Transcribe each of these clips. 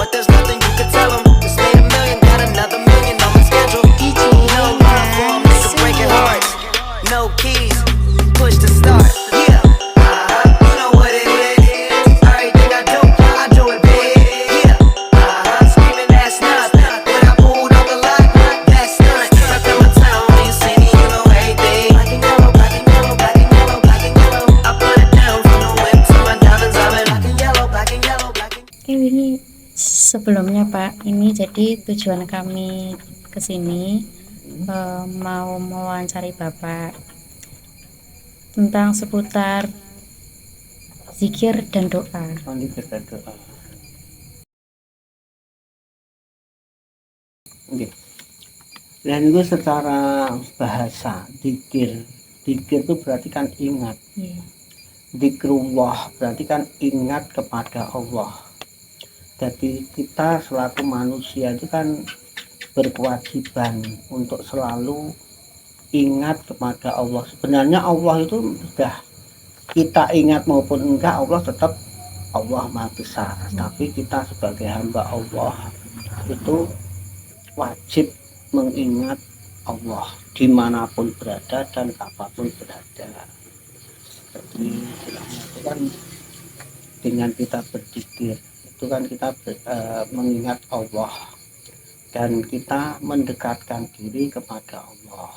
but there's nothing you could tell them. Just made a million, got another million on my schedule. No love for 'em, nigga breaking hearts. No keys, push to start. Yeah, you know what it is. Everything I do it big. Yeah, screaming that's nothing. When I pulled on the lot, that's nothing. I come to town, you see me, you know everything. Black and yellow, black and yellow, black and yellow, black and yellow. I put it down from the whip to my diamonds. I've been black and yellow, black and yellow, black and yellow. Ini sebelumnya Pak, ini jadi tujuan kami ke sini mau mewawancari Bapak tentang seputar zikir dan doa. Dan itu secara bahasa zikir itu berarti kan ingat. Zikrullah berarti kan ingat kepada Allah. Jadi kita selaku manusia itu kan berkewajiban untuk selalu ingat kepada Allah. Sebenarnya Allah itu sudah kita ingat maupun enggak, Allah tetap Allah Maha Besar. Tapi kita sebagai hamba Allah itu wajib mengingat Allah dimanapun berada dan kapanpun berada. Jadi itu kan dengan kita berzikir itu kan kita mengingat Allah dan kita mendekatkan diri kepada Allah.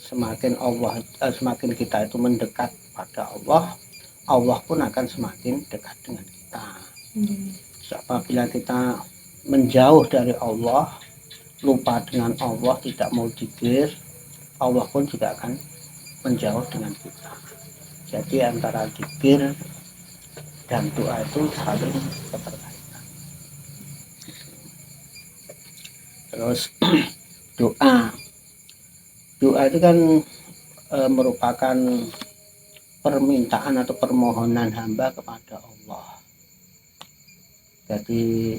Semakin kita itu mendekat pada Allah, Allah pun akan semakin dekat dengan kita. Apabila kita menjauh dari Allah, lupa dengan Allah, tidak mau zikir, Allah pun juga akan menjauh dengan kita. Jadi antara zikir dan doa itu saling keterkaitan. Terus doa itu kan merupakan permintaan atau permohonan hamba kepada Allah. Jadi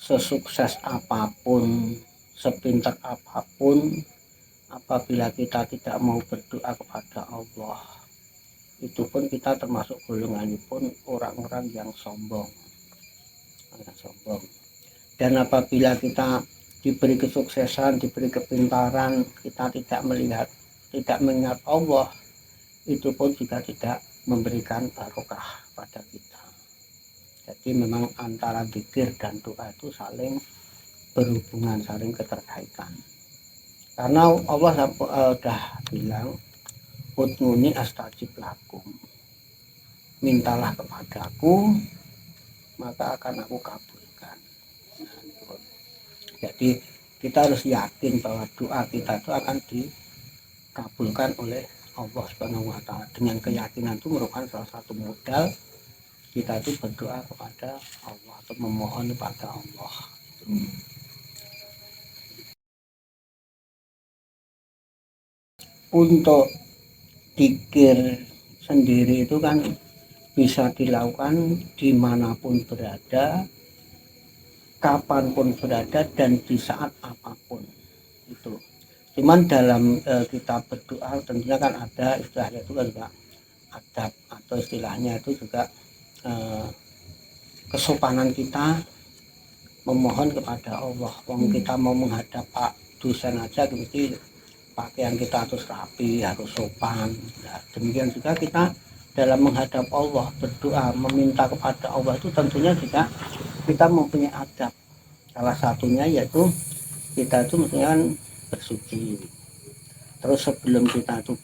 sesukses apapun, sepintar apapun, apabila kita tidak mau berdoa kepada Allah, itu pun kita termasuk golongan pun orang-orang yang sombong. Dan apabila kita diberi kesuksesan, diberi kepintaran, kita tidak mengingat Allah, itu pun juga tidak memberikan barokah pada kita. Jadi memang antara zikir dan doa itu saling berhubungan, saling keterkaitan. Karena Allah sudah bilang, ud'uni astajib lakum, mintalah kepadaku maka akan aku kabulkan. Jadi kita harus yakin bahwa doa kita itu akan dikabulkan oleh Allah Subhanahu wa Ta'ala. Dengan keyakinan itu merupakan salah satu modal kita itu berdoa kepada Allah atau memohon kepada Allah. Untuk zikir sendiri itu kan bisa dilakukan dimanapun berada, kapanpun berada, dan di saat apapun itu. Cuman dalam kita berdoa tentunya kan ada istilahnya itu kan juga adab atau istilahnya itu juga kesopanan kita memohon kepada Allah. Kita mau menghadap Pak dosen aja mesti pakaian kita harus rapi, harus sopan. Nah, demikian juga kita dalam menghadap Allah berdoa meminta kepada Allah itu tentunya juga kita mempunyai adab. Salah satunya yaitu kita itu mestinya bersuci. Terus sebelum kita itu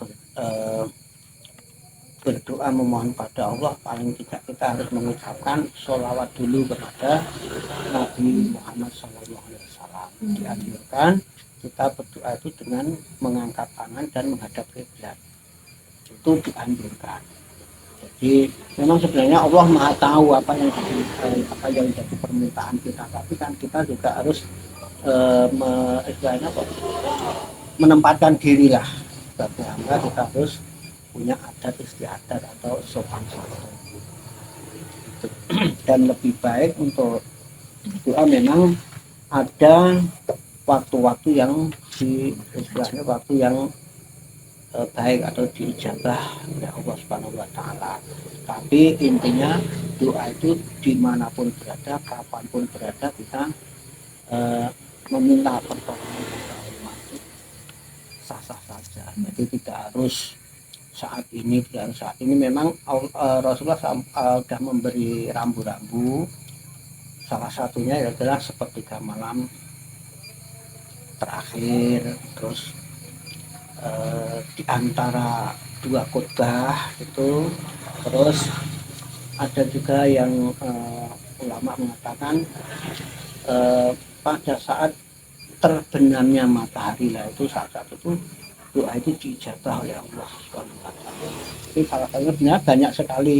berdoa memohon pada Allah, paling tidak kita harus mengucapkan sholawat dulu kepada Nabi Muhammad SAW. Dianjurkan kita berdoa itu dengan mengangkat tangan dan menghadap kiblat, itu dianjurkan. Jadi memang sebenarnya Allah Maha tahu apa yang jadi permintaan kita, tapi kan kita juga harus menempatkan diri lah sebagai hamba. Kita harus punya adat istiadat atau sopan santun. Dan lebih baik untuk doa memang ada waktu-waktu yang waktu yang baik atau diijabah oleh Allah Subhanahu wa taala. Tapi intinya doa itu dimanapun berada, kapanpun berada, kita meminta pertolongan kepada Allah itu sah-sah saja. Jadi tidak harus saat ini, memang Rasulullah sudah memberi rambu-rambu. Salah satunya adalah sepertiga malam terakhir, terus di antara dua khutbah itu, terus ada juga yang ulama mengatakan pada saat terbenamnya matahari lah, itu saat itu doa itu diijabah oleh Allah Subhanahu wa taala. Jadi salah satunya banyak sekali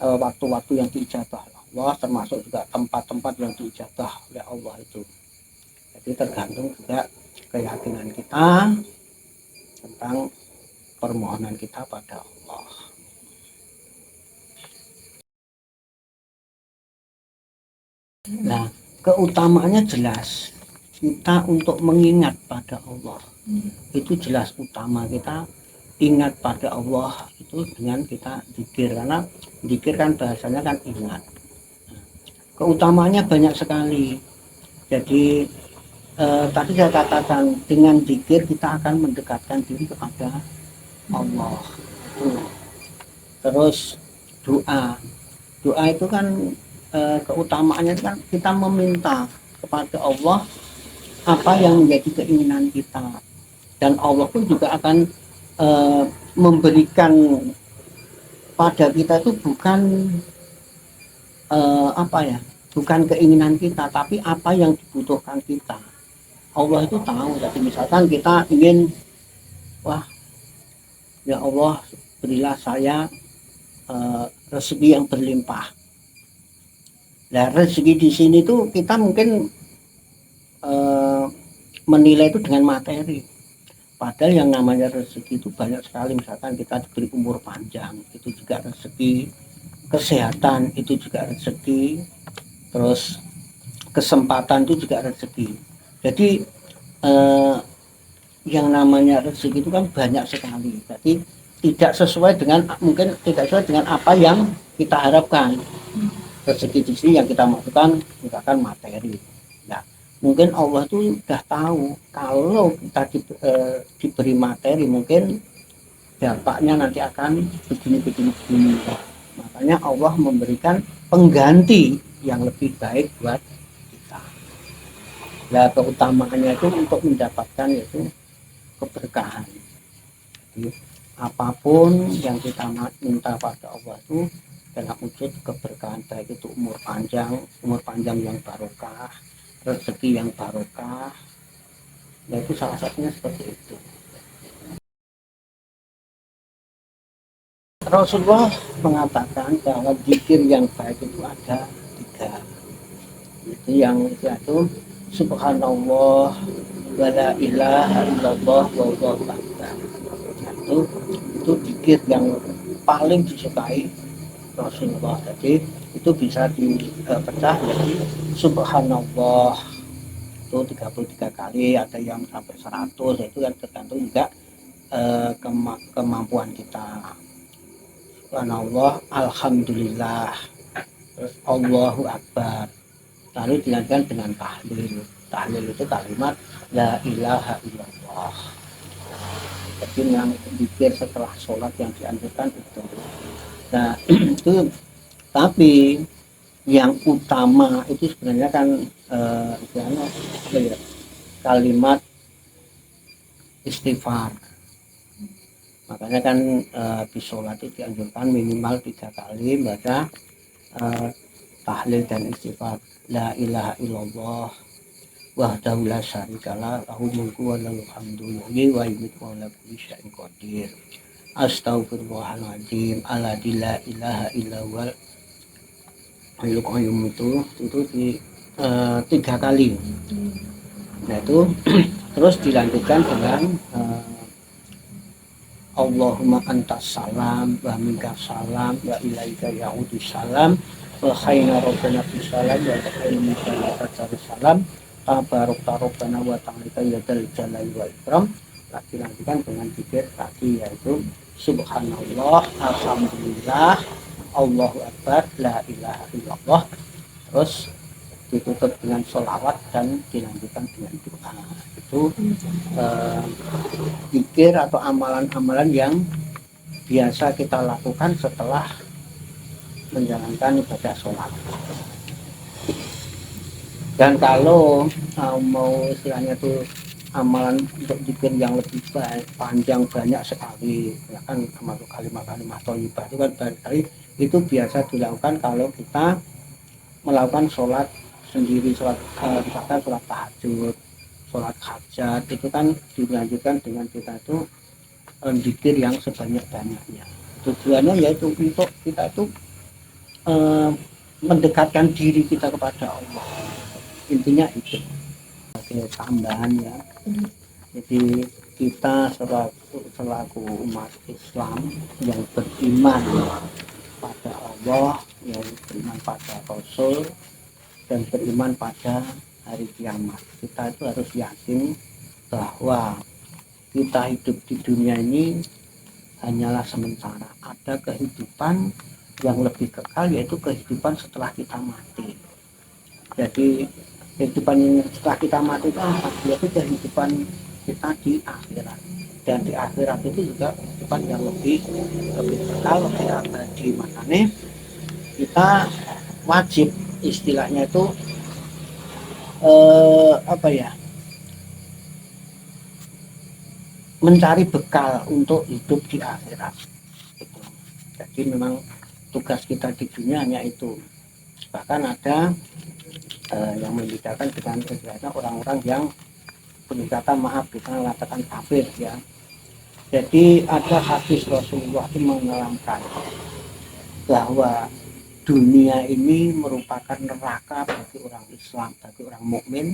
waktu-waktu yang diijabah Allah, termasuk juga tempat-tempat yang diijabah oleh Allah itu. Jadi tergantung juga keyakinan kita tentang permohonan kita pada Allah. Nah, keutamaannya jelas. Kita untuk mengingat pada Allah itu jelas utama. Kita ingat pada Allah itu dengan kita zikir, karena zikir kan bahasanya kan ingat. Keutamaannya banyak sekali. Jadi tadi saya katakan dengan zikir kita akan mendekatkan diri kepada Allah. Terus doa itu kan keutamaannya kan kita meminta kepada Allah apa yang menjadi keinginan kita, dan Allah pun juga akan memberikan pada kita itu bukan bukan keinginan kita, tapi apa yang dibutuhkan kita. Allah itu tahu. Jadi misalkan kita ingin, wah ya Allah berilah saya rezeki yang berlimpah. Nah, rezeki di sini tuh kita mungkin menilai itu dengan materi. Padahal yang namanya rezeki itu banyak sekali. Misalkan kita diberi umur panjang, itu juga rezeki. Kesehatan itu juga rezeki. Terus kesempatan itu juga rezeki. Jadi yang namanya rezeki itu kan banyak sekali. Jadi tidak sesuai dengan, mungkin tidak sesuai dengan apa yang kita harapkan. Rezeki di sini yang kita maksudkan misalkan materi. Nah, mungkin Allah itu sudah tahu kalau kita diberi materi mungkin dampaknya nanti akan begini. Makanya Allah memberikan pengganti yang lebih baik buat kita. Nah, keutamaannya itu untuk mendapatkan itu keberkahan. Jadi apapun yang kita minta pada Allah itu dalam wujud keberkahan, baik itu umur panjang yang barokah, rezeki yang barokah, yaitu salah satunya seperti itu. Rasulullah mengatakan bahwa zikir yang baik itu ada 3. Itu yang itu subhanallah wa la ilaha illallah wallahu akbar. Itu zikir yang paling disukai Rasulullah. Jadi itu bisa dipecah jadi subhanallah itu 33 kali, ada yang sampai 100, itu kan tergantung juga kemampuan kita. Subhanallah, alhamdulillah, terus Allahu akbar, lalu dilanjutkan dengan tahlil. Tahlil itu kalimat la ilaha illallah. Jadi yang zikir setelah sholat yang dianjurkan itu. Nah itu, tapi yang utama itu sebenarnya kan kalimat istighfar. Makanya kan di sholat itu dianjurkan minimal 3 kali baca tahlil dan istighfar. La ilaha illallah wahdahu la syarikalah lahul mulku wa lahul hamdu yuhyi wa yumiitu wa ala kulli syai'in qadir. Astagfirullahaladzim alladzi la ilaha illa huwal hayyul qayyum. Itu di 3 kali. Nah itu terus dilanjutkan dengan Allahumma antas salam wa minkas salam wa ilaika ya'udus salam wa khayna rabbana bis salam wa khayna rabbana salam tabaruk rabbana wa ta'ala ya dzal jalali wa ikram dilanjutkan dengan zikir tadi, yaitu subhanallah, alhamdulillah, Allahu akbar, la ilaha illallah, terus ditutup dengan sholawat dan dilanjutkan dengan doa. Itu zikir atau amalan-amalan yang biasa kita lakukan setelah menjalankan ibadah sholat. Dan kalau mau istilahnya tuh amalan untuk zikir yang lebih panjang, banyak sekali, ya kan, termasuk kalimat-kalimat thayyibah itu kan banyak sekali, itu biasa dilakukan kalau kita melakukan sholat sendiri, sholat misalkan sholat tahajud, sholat hajat, itu kan dilanjutkan dengan kita itu zikir yang sebanyak-banyaknya. Tujuannya yaitu untuk kita itu mendekatkan diri kita kepada Allah. Intinya itu sebagai tambahan ya. Jadi kita selaku umat Islam yang beriman pada Allah, yang beriman pada Rasul, dan beriman pada hari kiamat, kita itu harus yakin bahwa kita hidup di dunia ini hanyalah sementara. Ada kehidupan yang lebih kekal, yaitu kehidupan setelah kita mati. Jadi kehidupan yang setelah kita mati itu apa? Yaitu kehidupan kita di akhirat. Dan di akhirat itu juga kehidupan yang lebih kekal, lebih abadi. Makanya kita wajib, istilahnya itu mencari bekal untuk hidup di akhirat gitu. Jadi memang tugas kita di dunia hanya itu. Bahkan ada yang membedakan dengan istilahnya orang-orang yang berkata, maaf, kita mengatakan kafir ya. Jadi ada hadis Rasulullah itu menerangkan bahwa dunia ini merupakan neraka bagi orang Islam, bagi orang mukmin,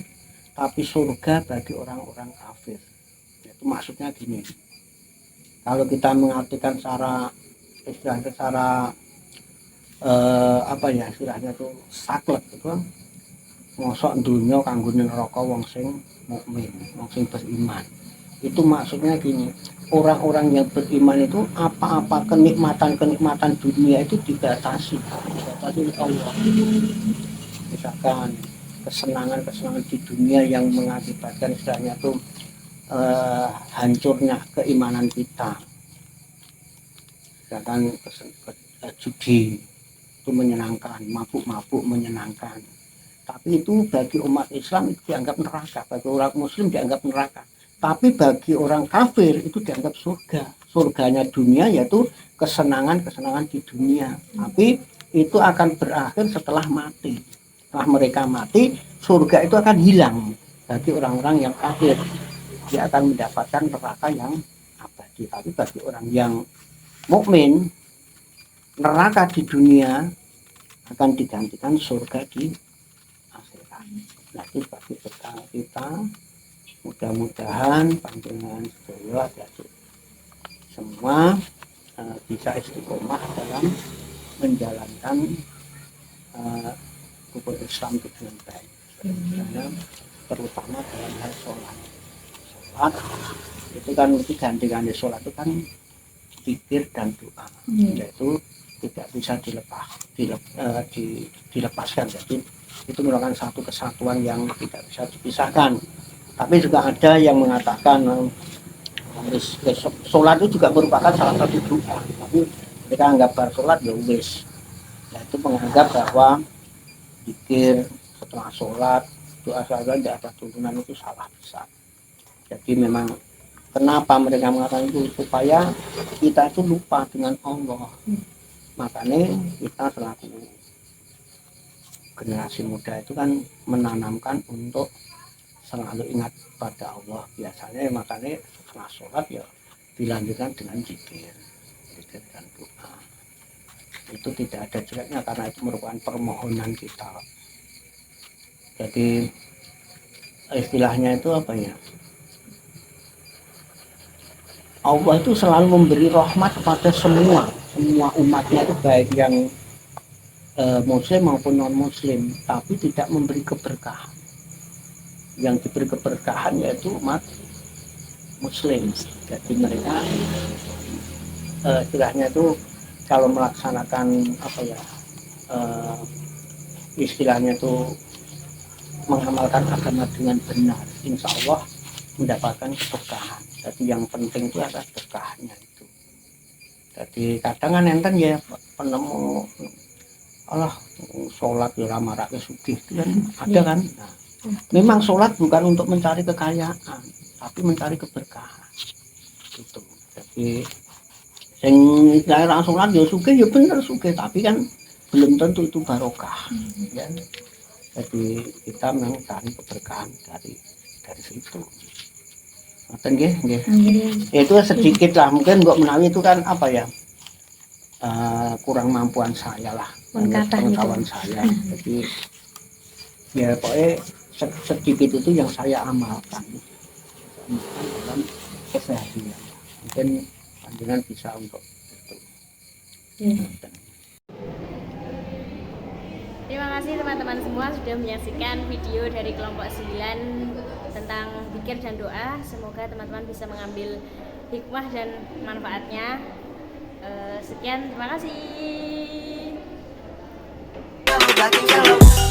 tapi surga bagi orang-orang kafir. Itu maksudnya gini, kalau kita mengartikan secara istilahnya, secara istilahnya itu saklek itu, mosok dunia kanggo neraka wong sing mukmin, wong sing beriman. Itu maksudnya gini, orang-orang yang beriman itu apa-apa kenikmatan dunia itu dibatasi oleh Allah. Misalkan kesenangan di dunia yang mengakibatkan istilahnya itu hancurnya keimanan kita. Misalkan judi itu menyenangkan, mabuk-mabuk menyenangkan. Tapi itu bagi umat Islam itu dianggap neraka, bagi orang Muslim dianggap neraka. Tapi bagi orang kafir itu dianggap surga. Surganya dunia yaitu kesenangan di dunia. Tapi itu akan berakhir setelah mati. Setelah mereka mati, surga itu akan hilang bagi orang-orang yang kafir. Dia akan mendapatkan neraka yang abadi. Tapi bagi orang yang mukmin, neraka di dunia akan digantikan surga di akhirat. Nah, itu bagi kita, mudah-mudahan panjenengan sedaya semua bisa istiqomah dalam menjalankan rukun Islam itu dengan baik. Terutama dalam hal sholat itu kan gantikan sholat itu kan zikir dan doa, yaitu tidak bisa dilepaskan. Jadi itu merupakan satu kesatuan yang tidak bisa dipisahkan. Tapi juga ada yang mengatakan sholat itu juga merupakan salah satu doa. Tapi mereka anggap sholat ya wis, yaitu menganggap bahwa zikir setelah sholat, doa saja tidak ada tuntunan, itu salah besar. Jadi memang kenapa mereka mengatakan itu, supaya kita itu lupa dengan Allah. Makanya kita selaku generasi muda itu kan menanamkan untuk selalu ingat pada Allah. Biasanya makanya setelah sholat ya dilanjutkan dengan zikir dan doa. Itu tidak ada jeleknya karena itu merupakan permohonan kita. Jadi istilahnya itu apa ya, Allah itu selalu memberi rahmat kepada semua umatnya, itu baik yang muslim maupun non muslim, tapi tidak memberi keberkahan. Yang diberi keberkahan yaitu umat Muslim. Jadi mereka istilahnya itu kalau melaksanakan apa ya, istilahnya itu mengamalkan agama dengan benar, insya Allah mendapatkan keberkahan. Jadi yang penting itu adalah berkahnya itu. Jadi kadang kan enten ya penemu Allah sholat ya marak sugih itu kan ada kan. Nah, memang sholat bukan untuk mencari kekayaan, tapi mencari keberkahan. Gitu. Jadi yang saya sholat ya sugih ya bener sugih, tapi kan belum tentu itu barokah. Ya. Jadi kita memang cari keberkahan dari situ. Ngoten nggih, nggih. Itu sedikit lah, mungkin kok menawi itu kan apa ya? Kurang mampuan saya lah, pengetahuan saya. Jadi ya pokoknya sedikit itu yang saya amalkan dalam keseharian. Mungkin panjenengan bisa untuk itu. Terima kasih teman-teman semua sudah menyaksikan video dari kelompok 9 tentang zikir dan doa. Semoga teman-teman bisa mengambil hikmah dan manfaatnya. Sekian, terima kasih. Yellow, black and yellow.